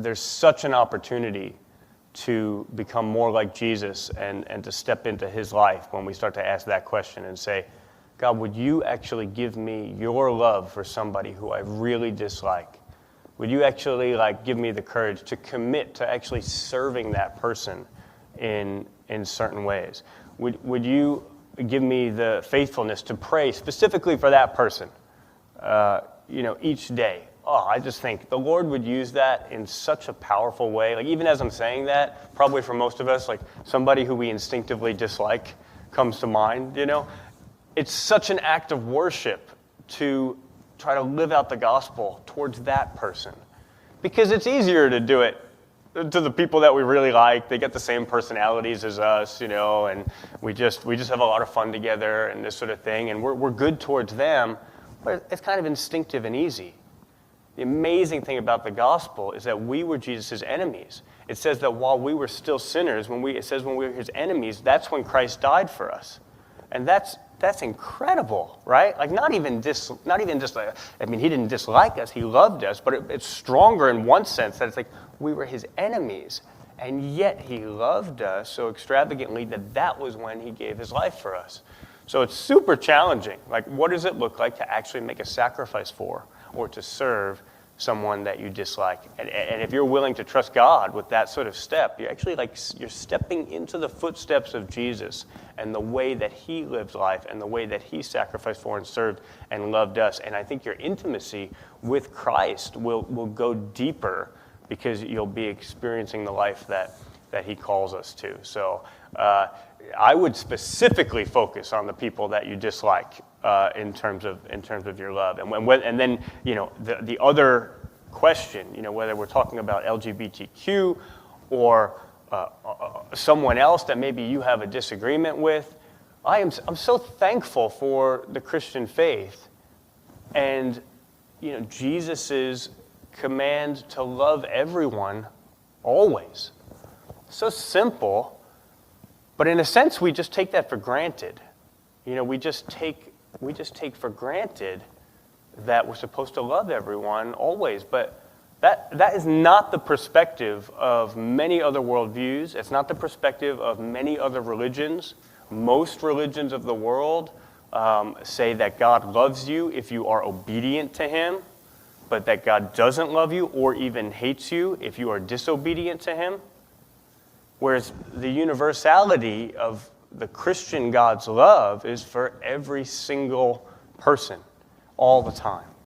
there's such an opportunity to become more like Jesus and to step into his life when we start to ask that question and say, God, would you actually give me your love for somebody who I really dislike? Would you actually give me the courage to commit to actually serving that person in certain ways? Would you give me the faithfulness to pray specifically for that person, each day? Oh, I just think the Lord would use that in such a powerful way. Even as I'm saying that, probably for most of us, somebody who we instinctively dislike comes to mind, It's such an act of worship to try to live out the gospel towards that person. Because it's easier to do it to the people that we really like. They get the same personalities as us, and we just have a lot of fun together and this sort of thing, and we're good towards them, but it's kind of instinctive and easy. The amazing thing about the gospel is that we were Jesus' enemies. It says that while we were still sinners, when we were his enemies, that's when Christ died for us. And that's incredible, right? He didn't dislike us, he loved us, but it's stronger in one sense that it's we were his enemies, and yet he loved us so extravagantly that was when he gave his life for us. So it's super challenging. What does it look like to actually make a sacrifice for or to serve someone that you dislike? And if you're willing to trust God with that sort of step, you're actually you're stepping into the footsteps of Jesus and the way that he lived life and the way that he sacrificed for and served and loved us. And I think your intimacy with Christ will go deeper because you'll be experiencing the life that he calls us to. So I would specifically focus on the people that you dislike in terms of your love, and then the other question, whether we're talking about LGBTQ or someone else that maybe you have a disagreement with. I'm so thankful for the Christian faith, and Jesus's command to love everyone always. So simple. But in a sense, we just take that for granted. We just take for granted that we're supposed to love everyone always. But that is not the perspective of many other worldviews. It's not the perspective of many other religions. Most religions of the world say that God loves you if you are obedient to him, but that God doesn't love you or even hates you if you are disobedient to him. Whereas the universality of the Christian God's love is for every single person, all the time.